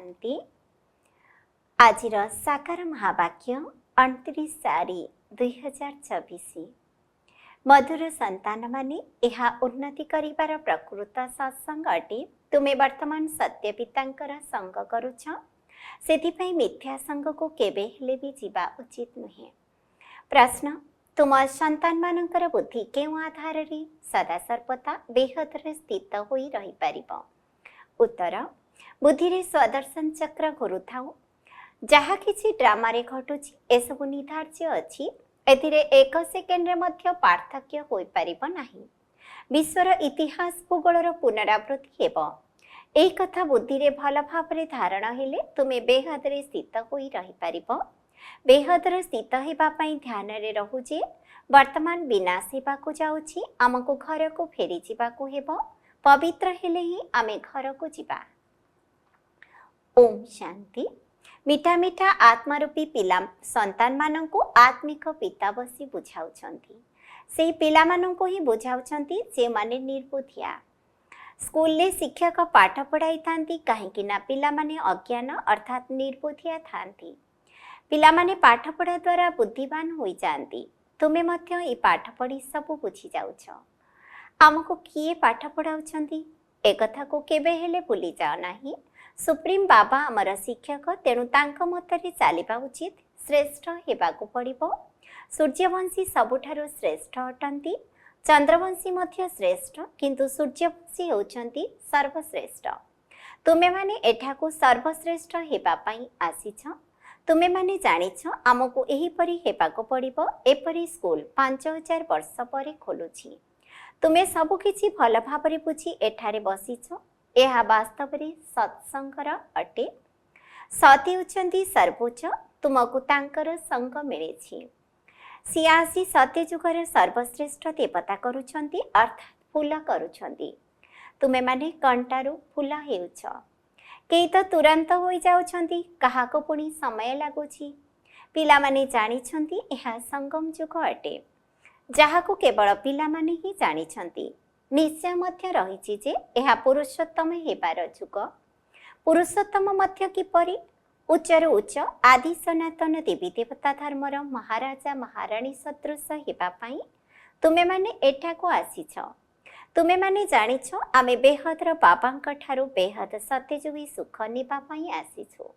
शांति। आजिर साकार महावाक्य 29/4/2024। मधुर संतान माने यह उन्नति करिबार प्रकृत सत्संग अटे। तुमे वर्तमान सत्य पितांकर संग करुछ, सेथिपई मिथ्या संग को केबे हेले भी जीवा उचित नुहे। प्रश्न, तुम संतान मानकर बुद्धि केउ आधार रे सदा सर्वदा बेहदरे स्थित होई रही पारिबो? उत्तर, बुद्धि रे स्वदर्शन चक्र घुरुथाउ। जहा किछि ड्रामा रे घटुछि एसबु निर्धार्य अछि। एथिरे एक सेकेंड रे मध्य पार्थक्य होई पारिबो नाही। विश्वर इतिहास भूगोलर पुनरावृत्ति हेबो। एही कथा बुद्धि रे भल भावरे धारण हेले तुमे बेहदरे स्थित होई रही पारिबो। बेहदरे स्थित हेबा पई ध्यान रे रहु जे वर्तमान विनाश हेबाकु जाउछि, आमको घर को फेरी जिबाकु हेबो। पवित्र हेले ही आमे घर को जिबा। ओम शांति। मीठा मीठा आत्मारूपी पिला संतान मानंकु आत्मिक पिता बसी बुझाउछंती। सेही पिला मानंकु ही बुझाउछंती जे माने निर्बुद्धिया। स्कूल ले शिक्षक पाठ पढ़ाई थांती काहेकि ना पिला माने अज्ञान अर्थात निर्बुद्धिया थांती। पिला माने पाठ पढ़ा द्वारा बुद्धिमान होई जांती। तुमे मध्य ए पाठ पढ़ी सब बुझी जाउछ। आमको किए पाठ पढ़ाउछंती ए कथा को केबे हेले भूली जाओ नाही। सुप्रीम बाबा आमर शिक्षक, तेणु तांक मतरे चालिबा उचित। श्रेष्ठ हेबाकु पड़िबो। सूर्यवंशी सबुठारु श्रेष्ठ अटंती। चंद्रवंशी मध्य श्रेष्ठ, किंतु सूर्यवंशी होउछंती सर्वश्रेष्ठ। तुमे माने एठाकु सर्वश्रेष्ठ हेबा पई आसीछ। तुमे माने जानिछ आमको एही परी हेबाकु पड़िबो। एपरी स्कूल 5000 वर्ष परे खोलुछि। तुमे सबु किछि भल भाबरे बुझी एठारे बसिछ। यह वास्तव रे सत्संगर अटे। सती उचंती सर्वोच्च, तुमको तांकर संग मिलेछि। सियासी सत्य जुगर सर्वश्रेष्ठ देवता करुछंती अर्थात फूल करुछंती। तुमे माने कंटारू फूल हेउछ। केई तो तुरंत होई जाउछंती, काहाको पुणी समय लागुछि। पिला माने जानिछंती यह संगम जुग अटे, जहाको केवल पिला माने ही जानिछंती। निश्चय मध्य रहिछि जे यह पुरुषोत्तम हेबार जुग। पुरुषोत्तम मध्य किपरि? उच्चर उच्च आदि सनातन देवी देवता धर्मर महाराजा महाराणी सदृश हेबा पई तुमे माने एठाको आसीछ। तुमे माने जानिछ आमे बेहदर बाबांक ठारू बेहद सत्यजुगी सुख निबा पई आसीछु।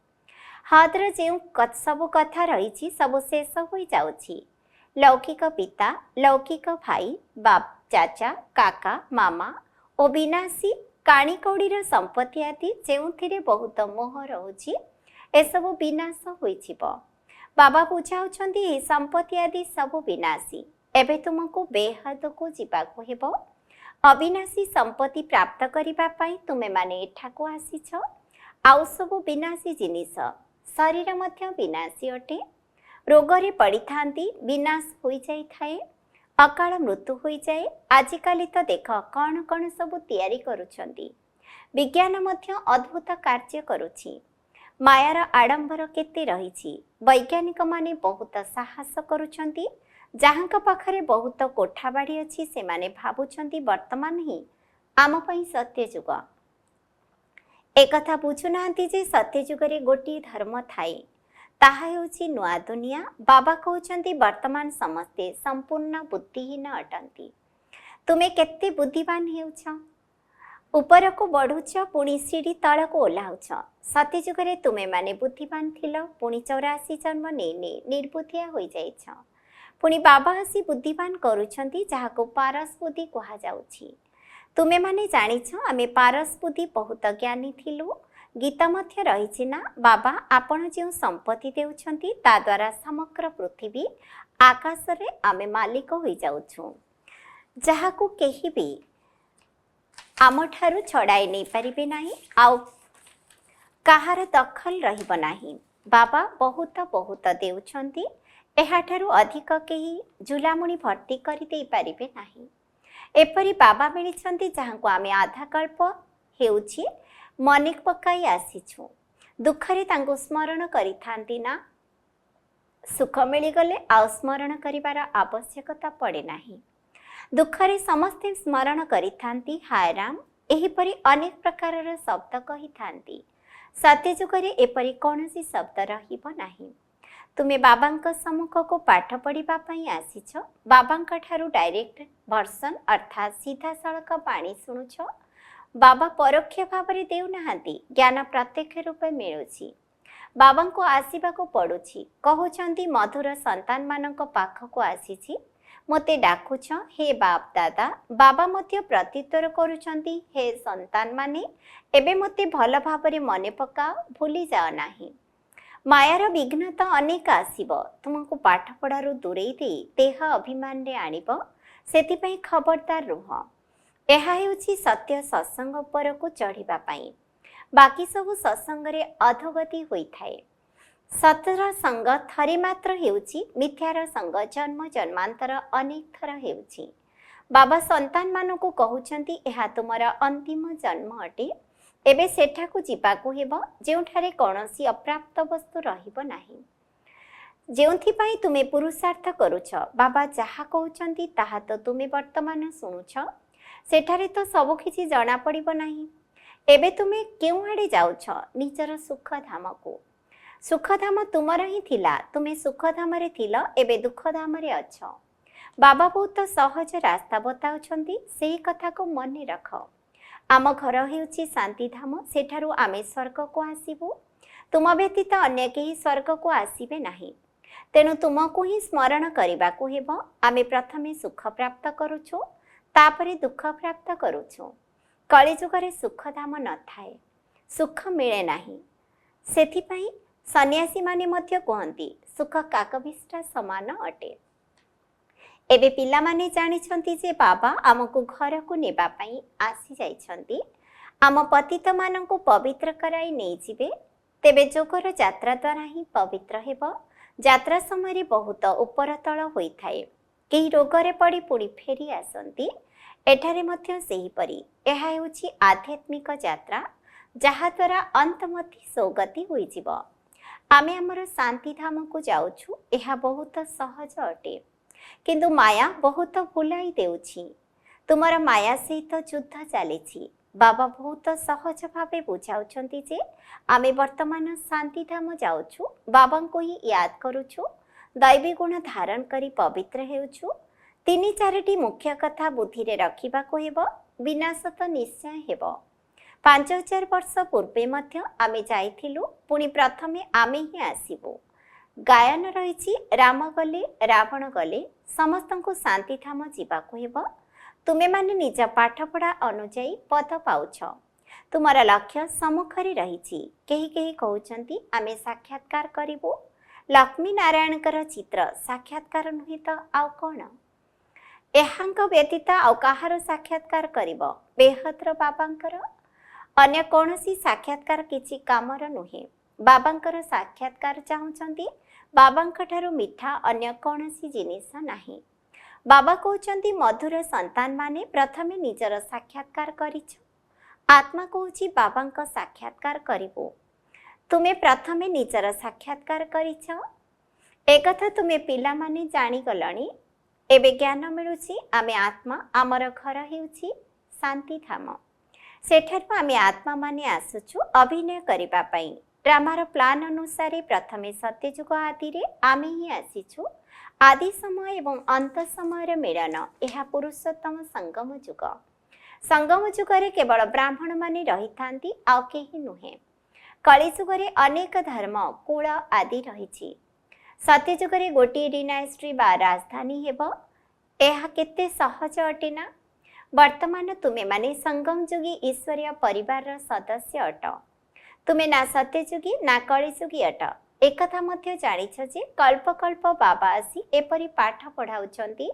हदर जेउ सब कथा रहिछि सब शेष होई जाउछि। लौकिक पिता, लौकिक भाई, बाप, चाचा, काका, मामा और विनाशी काणी कौड़ीर संपत्ति आदि जेउथिरे बहुत मोह रहुछि एसबु विनाश होइछिबो। बाबा बुझाउछंती ए संपत्ति आदि सब विनाशी। एबे तुमको बेहद को जिबाको हेबो। अविनाशी संपत्ति प्राप्त करिबा पई तुमे माने एठाको आसीछ। आउ सब विनाशी जिनिस। शरीर मध्य विनाशी अटे। रोगरे पड़ी थांती, विनाश होई जाई थाए। अकाल मृत्यु होई जाए। आजिकाली तो देख कौन कौन सब तैयारी करुछंती। विज्ञान मध्य अद्भुत कार्य करुछि। मायार आडंबर केते रहिछि। वैज्ञानिक माने बहुत साहस करुछंती। जहांक पाखरे बहुत कोठाबाड़ी अछि से माने भाबुछंती वर्तमान ही आम पई सत्य जुग। एक कथा बुझु नांती जे सत्य जुगरे गोटी धर्म थाए, ताहा हेउछि नुआ दुनिया। बाबा कहउछंती वर्तमान समस्ते संपूर्ण बुद्धिहीन अटंती। तुमे केते बुद्धिमान हेउछ? ऊपर को बढ़ुछ, पुणी सीढ़ी तल को ओह्लाउछ। सत्य जुगरे तुमे माने बुद्धिमान थिल, पुणी 84 जन्म नेने निर्बुद्धिया होई जाइछ। पुणी बाबा हसी बुद्धिमान करुछंती, जाहाको पारस बुद्धि कहा जाउछि। तुमे माने जानिछ आमे पारस बुद्धि बहुत ज्ञानी थिलु। गीता मध्य रहिछि ना, बाबा आपण जे संपत्ति देउछंती ता द्वारा समग्र पृथ्वी आकाश रे आमे मालिक होई जाउछु, जहाको केही भी आम ठारू छड़ाई नहीं पारिबे नाही। आउ काहार दखल रहिब नाही। बाबा बहुत बहुत देउछंती, एहा ठारू अधिक केही झुलामुणी भर्ती करि देई पारिबे नाही। एपरि बाबा मिलिछंती जहांको आमे आधा कल्प हेउछि मने पकाई आसीछु। दुखरे तांको स्मरण करि थांती ना। सुख मिली गले आ स्मरण करिवार आवश्यकता पड़े नाही। दुखरे समस्ते स्मरण करि थांती हाय राम। एहीपरि अनेक प्रकारर शब्द कहि थांती। सत्ययुगरे एपरि कौनसी शब्द रहिब नाही। तुमे बाबांक सम्मुखको पाठ पढ़िबा पई आसीछ। बाबांक ठारू डायरेक्ट वर्सन अर्थात सीधा सड़क पाणी शुणुछ। बाबा परोक्ष भावरे देउ नाहांती, ज्ञान प्रत्यक्ष रूपे मिलुछि। बाबांको आसीबाको पड़ुछि। कहउछंती मधुर संतान मानक पाखको आसीछि, मते डाकुछ हे बाप दादा। बाबा मध्य प्रत्युत्तर करुछंती, हे संतान माने एबे मते भल भावरे मने पकाओ, भूली जाओ नाही। मायार विघ्न तो अनेक आसीब, तुमको पाठ पढ़ारू दूरेई देई देह अभिमान रे आनिब, सेतिपई खबरदार रुह। एहा हेउछि सत्य सत्संग उपरकु चढ़िबा पई। बाकी सबु सत्संग रे अधोगति होइथाए। सतर संग थरे मात्र हेउछि, मिथ्यार संग जन्म जन्मांतर अनेक थर हेउछि। बाबा संतान मानकु कहउछंती एहा तुमर अंतिम जन्म अटे। एबे सेठाकु जिबाकु हेबो जेउठारे कोनोसी अप्राप्त वस्तु रहिबो नाही। जेउथिपाई तुमे पुरुषार्थ करुछ, बाबा जहा कहउछंती ताहा तो तुमे वर्तमान सुनुछ। सेठारे तो सब किछि जणा पड़िबो नाही। एबे तुमे केउ आडे जाउछ? निजर सुखधाम को। सुखधाम तुमर ही थिला, तुमे सुखधाम रे थिल, एबे दुखधाम रे अछ। बाबा बहुत सहज रास्ता बताउछंती, सेही कथा को मने रख। आम घर हेउछि शांतिधाम, सेठारु आमे स्वर्ग को आसीबु। तुम व्यतीत अन्य केही स्वर्ग को आसीबे नाही। तेणु तुमको ही स्मरण करिबाकु हेबो। आमे प्रथमे सुख प्राप्त करुछु, तापरे दुख प्राप्त करुछु। कलिजुगरे सुखधाम न थाए, सुख मिले नाही। सेथिपई सन्यासी माने मध्य कहंती सुख काकविष्टा समान अटे। एबे पिला माने जानिछंती जे बाबा आमको घर को नेबा पई आसी जाइछंती। आम पतित माननको पवित्र कराई नै जिबे। तेबे जोगर यात्रा द्वारा ही पवित्र हेबो। यात्रा समय बहुत उपर तळ होइथाए। केही रोगरे पड़ी पुणी फेरी आसंती। एठारे मध्य सेही परी एहा हेउछि आध्यात्मिक यात्रा, जहा द्वारा अंतमति सौगति होई जिवो। आमे हमर शांति धाम को जाउछु, एहा बहुत सहज अटे। किंतु माया बहुत भुलाई देउछि। तुमर माया सहित युद्ध चलीछि। बाबा बहुत सहज भावे बुझाउछंती जे आमे वर्तमान शांति धाम जाउछु, बाबांको ही याद करूछु, दैवी गुण धारण करी पवित्र हेउछु। तीन चारिटी मुख्य कथा बुद्धि रे रखिबाको हेबो, विनाश तो निश्चय हेबो। 5000 वर्ष पूर्वे मध्य आमे जाइथिलु, पुणी प्रथमे आमे ही आसीबु। गायन रहिछि राम गले रावण गले, समस्तंको शांति धाम जिबाको हेबो। तुमे माने निज पाठ पढ़ा अनुଯାयी पद पाउछ। तुमर लक्ष्य सम्मुखरे रहिछि। केही केही कहउछंती आमे साक्षात्कार करिबु। लक्ष्मी नारायणकर चित्र साक्षात्कार नुहे तो आउ कोन? एहांक व्यतीत आउ काहार साक्षात्कार करिबो? बेहद्र बाबांकर। अन्य कौनसी साक्षात्कार किछि कामर नुहे। बाबांकर साक्षात्कार चाहुचंती, बाबांक ठारू मिठा अन्य कौनसी जिनिस नाही। बाबा कहउचंती मधुर संतान माने प्रथमे निजर साक्षात्कार करिछ। आत्मा कहउछि बाबांक साक्षात्कार करिबो। तुमे प्रथमे निजर साक्षात्कार करिछ। एकथा तुमे पिला माने जानि गलणी। एबे ज्ञान मिलुछि आमे आत्मा, आमर घर हेउछि शांति धाम। सेठारु आमे आत्मा माने आसुछु अभिनय करिबा पई। ड्रामार प्लान अनुसार प्रथमे सत्ययुग आदि रे आमे ही आसीछु। आदि समय एवं अंत समय मिलन यह पुरुषोत्तम संगम युग। संगम युगरे केवल ब्राह्मण माने रहिथांती, आउ केही नुहे। कलिजुगरे अनेक धर्म कुल आदि रहिछि। सत्ययुगरे गोटे डिनास्ट्री बा राजधानी हेबो। एहा केते सहज अटे ना। वर्तमान तुमे माने संगम युगी ईश्वरीय परिवार सदस्य अट। तुमे ना सत्ययुगी ना कलिजुगी अट। एकथा मध्य जानिछ जे कल्प कल्प बाबा आसी एपरि पाठ पढ़ाउछंती।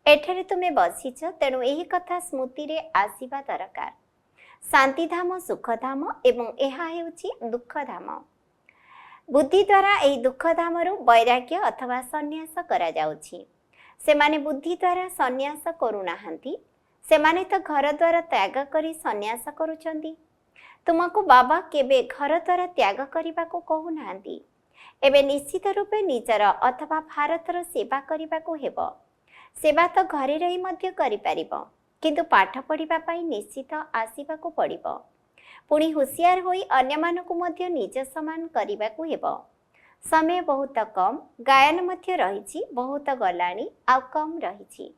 एठारे तुमे बसिछ, तेणु एही कथा स्मृति रे आसीबा दरकार। शांतिधाम सुखधाम एवं एहा हेउछि दुःखधाम। बुद्धि द्वारा एही दुःखधामरु वैराग्य अथवा सन्यास करा जाउछि। सेमाने बुद्धि द्वारा सन्यास करुनाहांती। सेमाने तो घर द्वारा त्याग करी सन्यास करुछंती। तुमको बाबा केबे घर द्वारा त्याग करिबा को कहू नाहांती। एबे निश्चित रूपे निजर अथवा भारतर सेवा करिबा को हेबो। सेवा तो घरे रही मध्य करि पारिबो, किंतु पाठ पढ़िबा पई निश्चित आसीबा को पड़िबो। पुणी हुसियार होई अन्यमानकु मध्य निज समान करबाकू हेबो। समय बहुत कम, गायन मध्य रहिछि, बहुत गलानी आ कम रहिछि।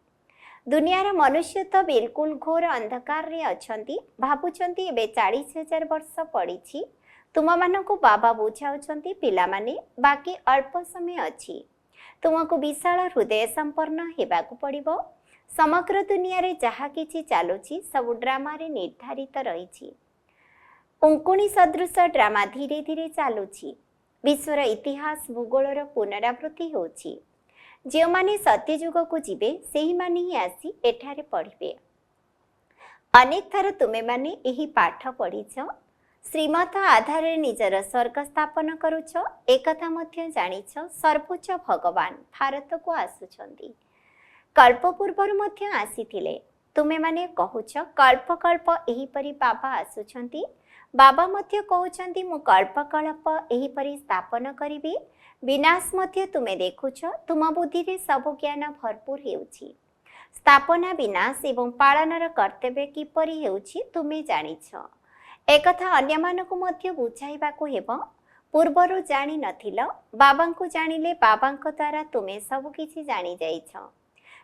दुनियार मनुष्य तो बिल्कुल घोर अंधकार रे अछंती, भाबुचंती एबे 40,000 वर्ष पड़िछि। तुम मानकु बाबा बुझाउछंती पिला माने बाकी अल्प समय अछि। तुमको विशाल हृदय संपन्न हेबाकू पड़िबो। समग्र दुनिया रे जहा किछि चालुछि सब ड्रामा रे निर्धारित रहिछि। उंकुणी सदृश ड्रामा धीरे धीरे चालुछि। विश्वर इतिहास भूगोलर पुनरावृत्ति होछि। जो माने सत्ययुग को जीवे सेही माने ही आसी एठारे पढ़िबे। अनेक थर तुमे माने एही पाठ पढ़िछ, श्रीमत आधार निजर स्वर्ग स्थापन करुछ। एकथा मध्य जानिछ सर्वोच्च भगवान भारत को आसुछंती। कल्प पूर्वर मध्य आसीथिले। तुमे माने कहुछ कल्प कल्प एही परी बाबा आसुछंती। बाबा मध्य कहउछंती मु कल्प कल्प एही परी स्थापन करिबी। विनाश मध्य तुमे देखुछ। तुम बुद्धि रे सब ज्ञान भरपूर हेउछि। स्थापना विनाश एवं पालनर कर्तव्य किपरि हेउछि तुमे जानिछ। एकथा अन्यमानकु मध्य बुझाइबाकू हेबो। पूर्वरु जानि नथिल, बाबांकु जानिले बाबांक द्वारा तुमे सब किछि जानि जाइछ।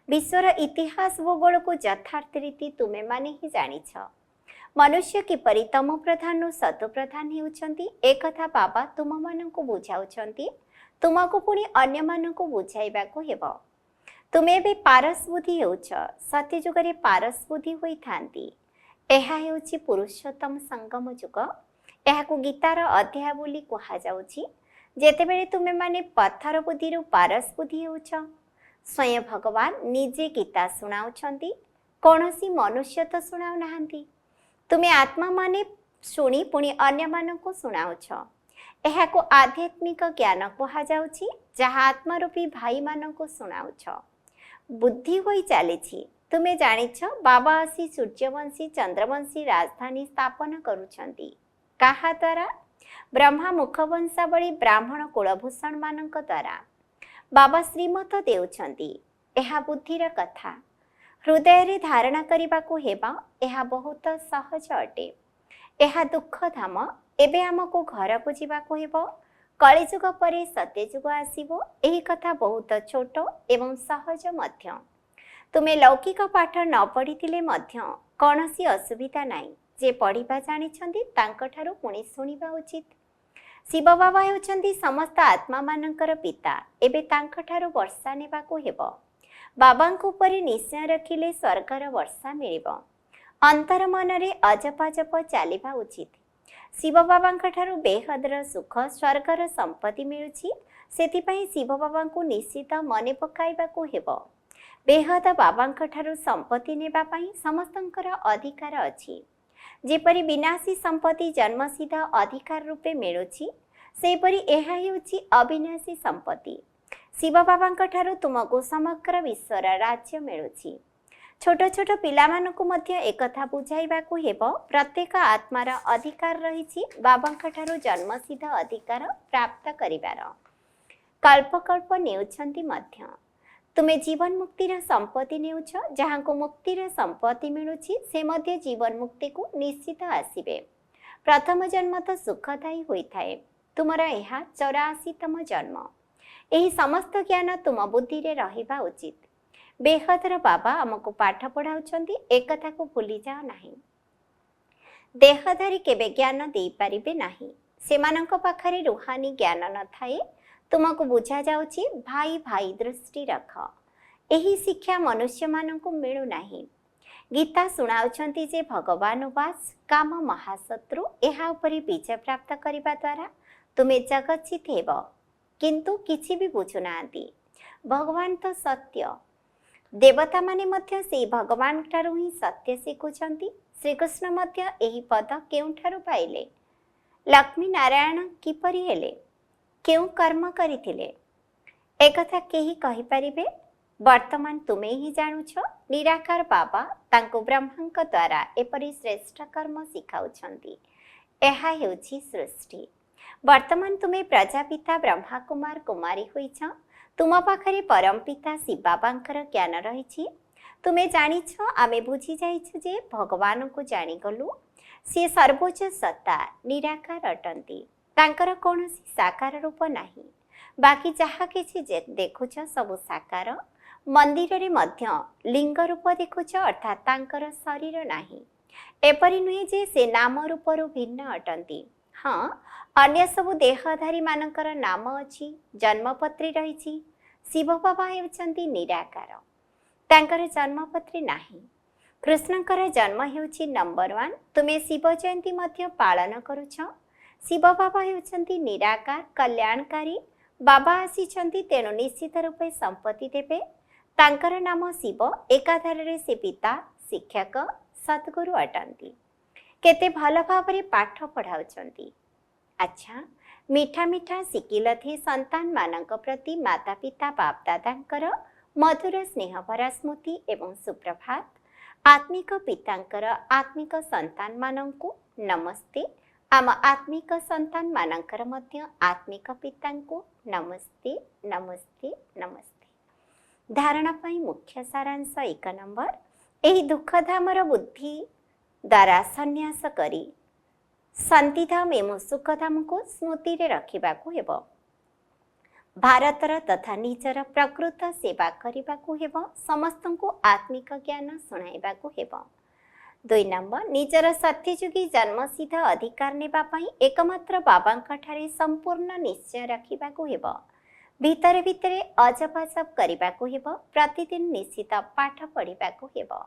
विश्वर इतिहास भूगोल को यथार्थ रीति तुमे माने ही जानिछ। मनुष्य किपरि तम प्रधान सतो प्रधान हेउछंती एकथा बाबा तुम मानकु बुझाउछंती। तुमको पुणी अन्य मानकु बुझाइबाकू हेबो। तुमे बे पारस बुद्धि हेउछ, सत्य जुगरे पारस बुद्धि होई थांती। एहा हेउछि पुरुषोत्तम संगम जुग। एहाकू गीतार अध्याय बोली कहा जाउछि। जेतेबेले तुमे माने पत्थर बुद्धि पारस बुद्धि हेउछ, स्वयं भगवान निजे गीता सुनाउछंती। कौनसी मनुष्य तो सुनाउ नाहंती। तुमे आत्मा माने शुणी पुणी अन्य मानकु सुनाउछ। एहाकू आध्यात्मिक ज्ञान कहा जाउछि, जहा आत्मारूपी भाई मानकु सुनाउछ। बुद्धि होई चालिछि। तुमे जानिछ बाबा आसी सूर्यवंशी चंद्रवंशी राजधानी स्थापन करुछंती। काहा द्वारा? ब्रह्मा मुखवंशावली ब्राह्मण कुलभूषण मानक द्वारा। बाबा श्रीमत देउछंती। एहा बुद्धिर कथा। हृदय रे धारणा करिबाकू हेबा। एहा बहुत सहज अटे। एहा दुख धाम। एबे हमको घर को जीवाकू हेबो। कलिजुग परे सत्यजुग आसीबो। एही कथा बहुत छोट एवं सहज मध्य। तुमे लौकिक पाठ न पढ़िथिले मध्य कौनसी असुविधा नाही। जे पढ़िबा जानिछंती तांकठारु पुणी सुनिबा उचित। शिव बाबा हेउछंती समस्त आत्मा मानकर पिता। एबे तांकठारु वर्षा नेबाकू हेबो। बाबांको उपरे निश्चय रखिले स्वर्गर वर्षा मिलिबो। अंतर मनरे अजपजप चालिबा उचित। शिव बाबांकठारु बेहदर सुख स्वर्गर संपत्ति मिलुछि। सेथिपई शिव बाबांको निश्चित मने पकाइबाकू हेबो। बेहद बाबांकठारु संपत्ति नेबा पई समस्तंकर अधिकार अछि। जेपरि विनाशी संपत्ति जन्मसिद्ध अधिकार रूपे मिलुछि, सेपरि एहा हेउछि अविनाशी संपत्ति। शिव बाबांकठारु तुमको समग्र विश्वर राज्य मिलुछि। छोट छोट पिलामानकु मध्य एकथा बुझाइबाकू हेबो। प्रत्येक आत्मार अधिकार रहिछि बाबांकठारु जन्मसिद्ध अधिकार प्राप्त करिबार। कल्प कल्प नेउछंती मध्य। तुमे जीवन मुक्तिर संपत्ति नेउछ। जहांको मुक्तिर संपत्ति मिलुछि से मध्य जीवन मुक्ति को निश्चित आसीबे। प्रथम जन्म तो सुखदायी होइथाए। तुमर एहा 84तम जन्म। एही समस्त ज्ञान तुम बुद्धि रे रहिबा उचित। बेहदर बाबा हमको पाठ पढ़ाउछंती, एक कथा को भूली जाओ नाही। देहधारी केबे ज्ञान देई पारिबे नाही। सेमानंक पाखरे रूहानी ज्ञान न थाए। तुमको बुझा जाउछि भाई भाई दृष्टि रख। एही शिक्षा मनुष्य मानंकु मिलु नाही। गीता सुनाउछंती जे भगवान उवास काम महाशत्रु। एहा उपरि विजय प्राप्त करिबा द्वारा तुमे जगत हेब। किंतु किछि भी बुझु नांती। भगवान तो सत्य। देवता माने मध्य से भगवान ठारु ही सत्य शिखुछंती। श्रीकृष्ण मध्य एही पद केउठारु पाइले? लक्ष्मी नारायण किपरि हेले? केउ कर्म करिथिले? एकथा केही कहि परिबे? वर्तमान तुमे ही जानुछ। निराकार बाबा तांको ब्रह्मांक द्वारा एपरि श्रेष्ठ कर्म शिखाउछंती। एहा हेउछि सृष्टि। वर्तमान तुमे प्रजापिता ब्रह्मा कुमार कुमारी होइछ। तुम पाखरे परम पिता शिव बाबांकर ज्ञान रहिछि। तुमे जानिछ आमे बुझी जाइछु जे भगवान को जानी गलु। सी सर्वोच्च सत्ता निराकार अटंती तांकर कौनसी साकार रूप नहीं बाकी जहाँ किसी देखुच सब साकार मंदिर रे मध्य लिंग रूप देखुच अर्थात तांकर शरीर नहीं एपरि नुहे जे से नाम रूपरू भिन्न अटंती हाँ अन्य सब देहधारी मानकर नाम अछि जन्मपत्री रही शिव बाबा हेउचंती निराकार तांकर जन्मपत्री नाही कृष्णकर जन्म हेउची नंबर 1 तुमे शिव जयंती मध्य पालन करुछ शिव बाबा हेउचंती निराकार कल्याणकारी बाबा आसीचंती तेणु निश्चित रूपे संपत्ति देबे तांकर नाम शिव एकाधारे से पिता शिक्षक सद्गुरु अटंती केते भल भावरे पाठ पढ़ाउचंती अच्छा मीठा मीठा शिकिलथि संतान मानक प्रति माता पिता बाप दादांकर मधुर स्नेह भरा स्मृति एवं सुप्रभात आत्मिक पितांकर आत्मिक संतान मानंकु नमस्ते आम आत्मिक संतान मानंकर मध्य आत्मिक पितांकु नमस्ते नमस्ते नमस्ते धारणा पाई मुख्य सारांश 1 नंबर एही दुखधामर बुद्धि द्वारा संन्यास करी शांतिधाम एवं सुखधाम को स्मृति रे रखिबाकु हेबो भारतर तथा निजर प्रकृत सेवा करिबाकु हेबो समस्तंकु आत्मिक ज्ञान सुनाइबाकु हेबो 2 नंबर निजर सत्यजुगी जन्मसिद्ध अधिकार नेबा पई एकमात्र बाबांक ठारे संपूर्ण निश्चय रखिबाकु हेबो भितरे भितरे अजपजप करिबाकु हेबो प्रतिदिन निश्चित पाठ पढ़िबाकु हेबो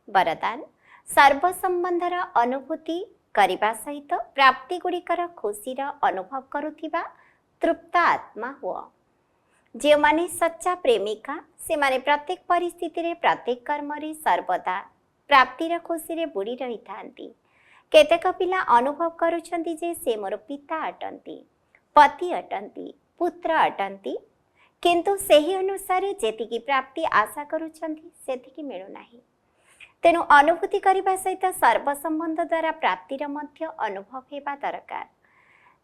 वरदान सर्व संबंधर अनुभूति करिबा सहित प्राप्ति गुड़िकर खुशीर अनुभव करुथिबा तृप्त आत्मा हुआ जो माने सच्चा प्रेमिका से माने प्रत्येक परिस्थिति रे प्रत्येक कर्म रे सर्वदा प्राप्तिर खुशी रे बुड़ी रही थांती केतेक पिला अनुभव करुछंती जे से मोर पिता अटंती पति अटंती पुत्र अटंती किंतु सही अनुसार जेतिकी प्राप्ति आशा करुछंती सेतिकी मिलु नाही तेणु अनुभूति करने सहित सर्वसंबंध द्वारा प्राप्तिर मध्य अनुभव हेबा दरकार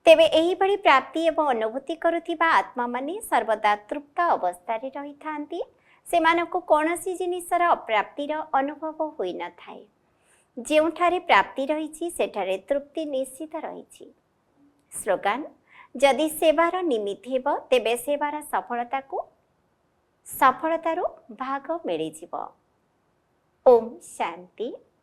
तेबे एही बड़ी प्राप्ति एवं अनुभूति करुथिबा आत्मा माने सर्वदा तृप्त अवस्था रे रही थांती सेमानको कोनोसी जिनिसर अप्राप्तिर अनुभव होई न थाए जेउठारे प्राप्ति रहिछि सेठारे तृप्ति निश्चित रहिछि स्लोगान जदि सेवार निमित्त हेबो तेबे सेवार सफलतारो भाग मिलिजिबो ओम शांति।